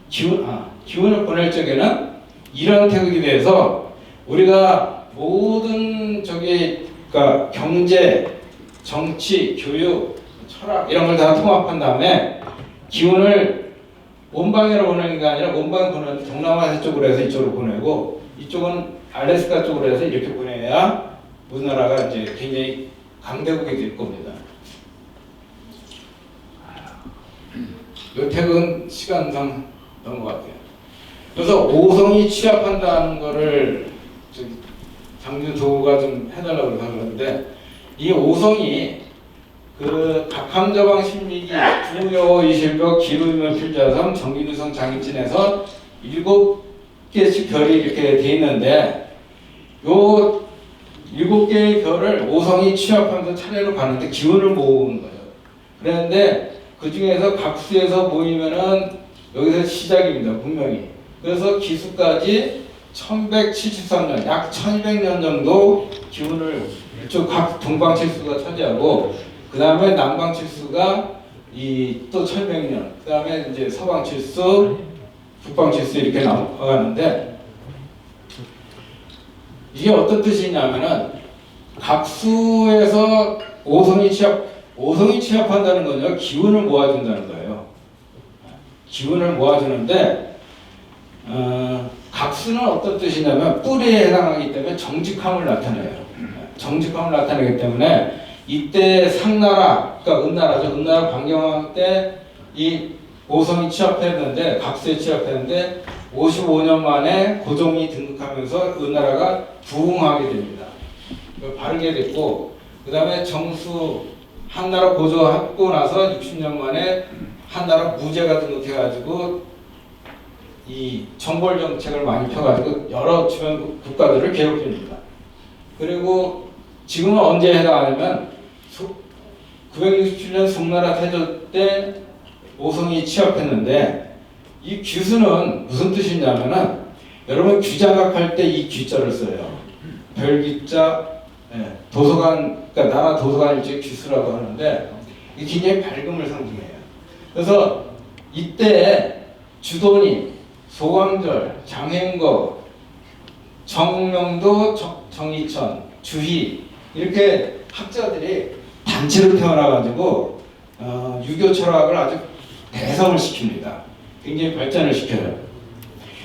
기운을 보낼 적에는 이런 태극이 돼서 우리가 모든 저기 그러니까 경제, 정치, 교육, 철학 이런 걸 다 통합한 다음에 기운을 원방으로 보내는 게 아니라 원방 보내는 동남아시아 쪽으로 해서 이쪽으로 보내고 이쪽은 알래스카 쪽으로 해서 이렇게 보내야 우리나라가 이제 굉장히 강대국이 될 겁니다. 요 태극은 시간상 넘어갈게요. 그래서 오성이 취합한다는 거를 장준도가 좀 해달라고 하는데 이 오성이 그 각함저방 신미기 부여 이실벽 기루이면 필자섬 정기누성 장인진에서 7개씩 별이 이렇게 돼 있는데 요 7개의 별을 오성이 취합하면서 차례로 가는데 기운을 모으는 거예요. 그런데 그 중에서 각수에서 모이면은 여기서 시작입니다. 분명히. 그래서 기수까지 1173년, 약 1200년 정도 기운을 이쪽 각 동방칠수가 차지하고 그 다음에 남방칠수가 또 1100년, 그 다음에 이제 서방칠수, 북방칠수 이렇게 나가는데 이게 어떤 뜻이냐면은 각수에서 오성이 취합한다는 건요 기운을 모아준다는 거예요. 기운을 모아주는데 각수는 어떤 뜻이냐면 뿌리에 해당하기 때문에 정직함을 나타내요. 정직함을 나타내기 때문에 이때 상나라, 그러니까 은나라죠. 은나라 광경왕 때 이 오성이 취합했는데 각수에 취합했는데 55년 만에 고종이 등극하면서 은나라가 부흥하게 됩니다. 바르게 됐고 그 다음에 정수 한나라 고조하고 나서 60년 만에 한나라 무제가 등극해가지고 이 정벌 정책을 많이 펴가지고 여러 주변 국가들을 괴롭힙니다. 그리고 지금은 언제 해당하냐면 967년 송나라 태조 때 오성이 취합했는데 이 귀수는 무슨 뜻이냐면은 여러분 귀장각할 때 이 귀자를 써요. 별귀자, 도서관, 그러니까 나라 도서관 일제 귀수라고 하는데 이게 굉장히 밝음을 상징해요. 그래서 이때 주돈이, 소광절, 장행거, 정명도, 정이천, 주희 이렇게 학자들이 단체로 태어나가지고 유교 철학을 아주 대성을 시킵니다. 굉장히 발전을 시켜요.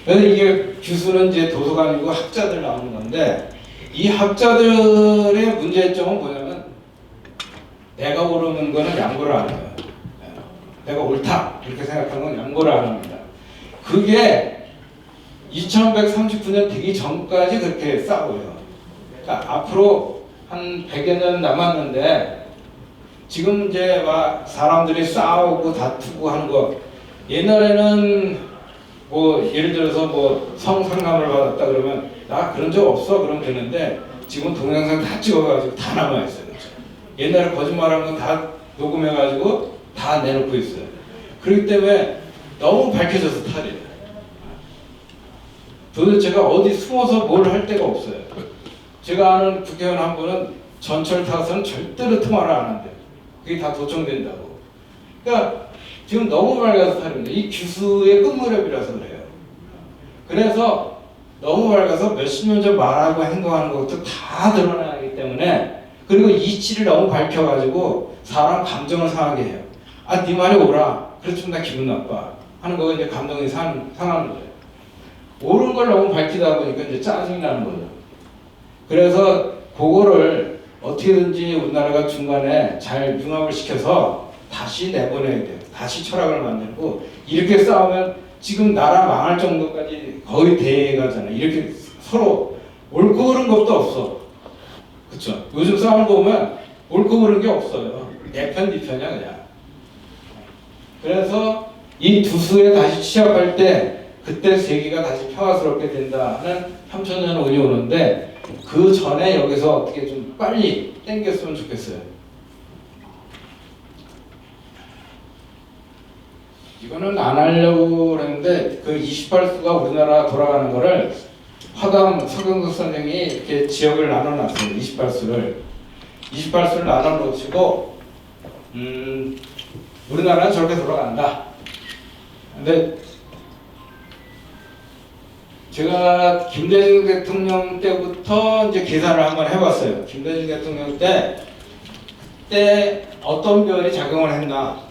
그래서 이게 규수는 이제 도서관이고 학자들 나오는 건데 이 학자들의 문제점은 뭐냐면 내가 옳은 거는 양보를 안 해요. 내가 옳다 이렇게 생각하는 건 양보를 안 합니다. 그게 2139년 되기 전까지 그렇게 싸워요. 그러니까 앞으로 한 100여 년 남았는데 지금 이제 막 사람들이 싸우고 다투고 하는 거 옛날에는 뭐 예를 들어서 뭐 성상감을 받았다 그러면 나 그런 적 없어 그러면 되는데 지금 동영상 다 찍어가지고 다 남아있어요. 옛날에 거짓말한 거 다 녹음해가지고 다 내놓고 있어요. 그렇기 때문에 너무 밝혀져서 탈이에요. 도대체가 어디 숨어서 뭘 할 데가 없어요. 제가 아는 국회의원 한 분은 전철 타서는 절대로 통화를 안 한대요. 그게 다 도청된다고. 그러니까 지금 너무 밝아서 탈입니다. 이 규수의 끝무렵이라서 그래요. 그래서 너무 밝아서 몇십 년 전 말하고 행동하는 것도 다 드러나기 때문에 그리고 이치를 너무 밝혀가지고 사람 감정을 상하게 해요. 아, 네 말이 옳아. 그렇지만 나 기분 나빠. 하는 거가 이제 감정이 상하는 거예요. 옳은 걸 너무 밝히다 보니까 이제 짜증이 나는 거죠. 그래서 그거를 어떻게든지 우리나라가 중간에 잘 융합을 시켜서 다시 내보내야 돼요. 다시 철학을 만들고 이렇게 싸우면 지금 나라 망할 정도까지 거의 돼가잖아요. 이렇게 서로 옳고 그른 것도 없어. 그쵸? 요즘 싸우는 거 보면 옳고 그른 게 없어요. 내 편, 네 편이야 그냥. 그래서 이 두 수에 다시 취합할 때 그때 세계가 다시 평화스럽게 된다 하는 3000년 운이 오는데 그 전에 여기서 어떻게 좀 빨리 땡겼으면 좋겠어요. 이거는 안 하려고 그랬는데 그 28수가 우리나라 돌아가는 거를 화담 서경석 선생이 이렇게 지역을 나눠놨어요. 28수를 나눠놓으시고 우리나라는 저렇게 돌아간다. 근데 제가 김대중 대통령 때부터 이제 계산을 한번 해봤어요. 김대중 대통령 때 그때 어떤 별이 작용을 했나?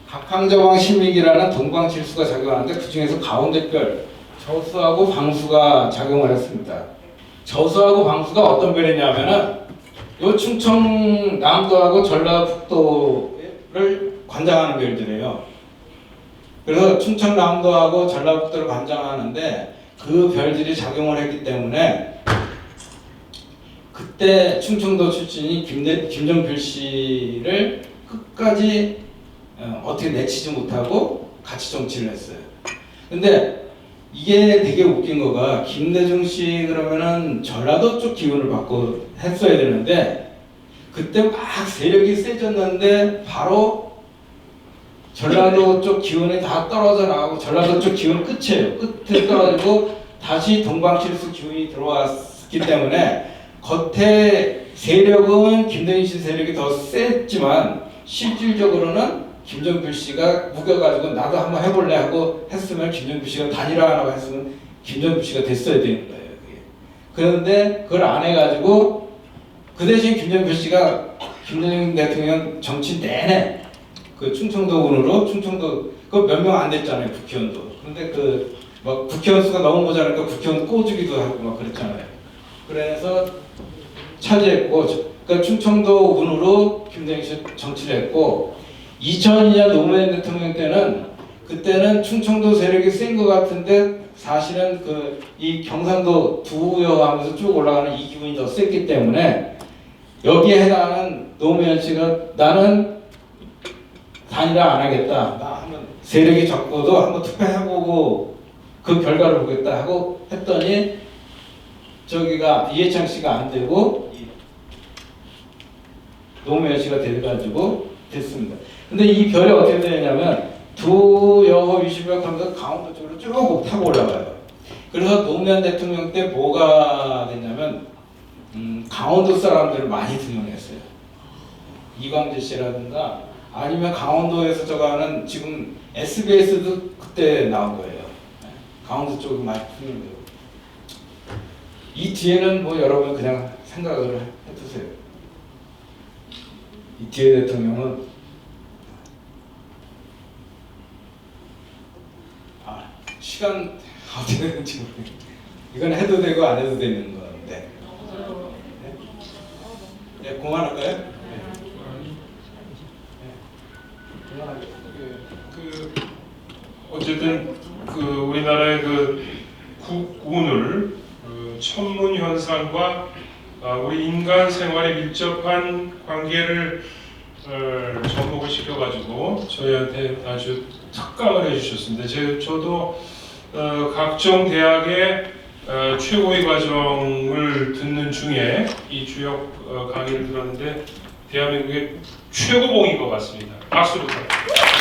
각항저방 신민이라는 동방칠수가 작용하는데 그 중에서 가운데 별 저수하고 방수가 작용을 했습니다. 저수하고 방수가 어떤 별이냐면은 요 충청 남도하고 전라북도를 관장하는 별들이에요. 그래서 충청 남도하고 전라북도를 관장하는데 그 별들이 작용을 했기 때문에 그때 충청도 출신이 김정필 씨를 끝까지 어떻게 내치지 못하고 같이 정치를 했어요. 근데 이게 되게 웃긴 거가 김대중 씨 그러면은 전라도 쪽 기운을 받고 했어야 되는데 그때 막 세력이 세졌는데 바로 전라도 쪽 기운이 다 떨어져 나가고 전라도 쪽 기운 끝이에요. 끝에 떨어지고 다시 동방칠수 기운이 들어왔기 때문에 겉에 세력은 김대중 씨 세력이 더 셌지만 실질적으로는 김정필 씨가 우겨가지고 나도 한번 해볼래 하고 했으면 김정필 씨가 단일화하라고 했으면 김정필 씨가 됐어야 되는 거예요. 그게. 그런데 그걸 안 해가지고 그 대신 김정필 씨가 김대중 대통령 정치 내내 그 충청도군으로 충청도 그 몇 명 안 됐잖아요. 국회의원도. 그런데 그 막 국회의원 수가 너무 모자라니까 국회의원 꼬주기도 하고 막 그랬잖아요. 그래서 차지했고 그러니까 충청도군으로 김대중 씨 정치를 했고 2002년 노무현 대통령 때는 그때는 충청도 세력이 센 것 같은데 사실은 그 이 경상도 두부여하면서 쭉 올라가는 이 기분이 더 셌기 때문에 여기에 해당하는 노무현 씨가 나는 단일화 안 하겠다. 나 한번 세력이 적고도 한번 투표해보고 그 결과를 보겠다 하고 했더니 저기가 이해창 씨가 안 되고 노무현 씨가 돼가지고 됐습니다. 근데 이 별이 어떻게 되냐면 두 여호 유시벽 하면서 강원도 쪽으로 쭉 타고 올라가요. 그래서 노무현 대통령 때 뭐가 됐냐면 강원도 사람들을 많이 등용했어요. 이광재 씨라든가 아니면 강원도에서 저거 하는 지금 SBS도 그때 나온 거예요. 강원도 쪽이 많이 등용돼요. 이 뒤에는 뭐 여러분 그냥 생각을 해두세요. 이 뒤에 대통령은 시간 어떻게 되는지 모르겠어요. 이건 해도 되고 안 해도 되는 건데. 네, 그만할까요? 어쨌든 그 우리나라의 그 국운을 천문 현상과 우리 인간 생활에 밀접한 관계를 접목을 시켜가지고 저희한테 아주 특강을 해주셨습니다. 저도 각종 대학의 최고위 과정을 듣는 중에 이 주역 강의를 들었는데 대한민국의 최고봉인 것 같습니다. 박수로 부탁드립니다.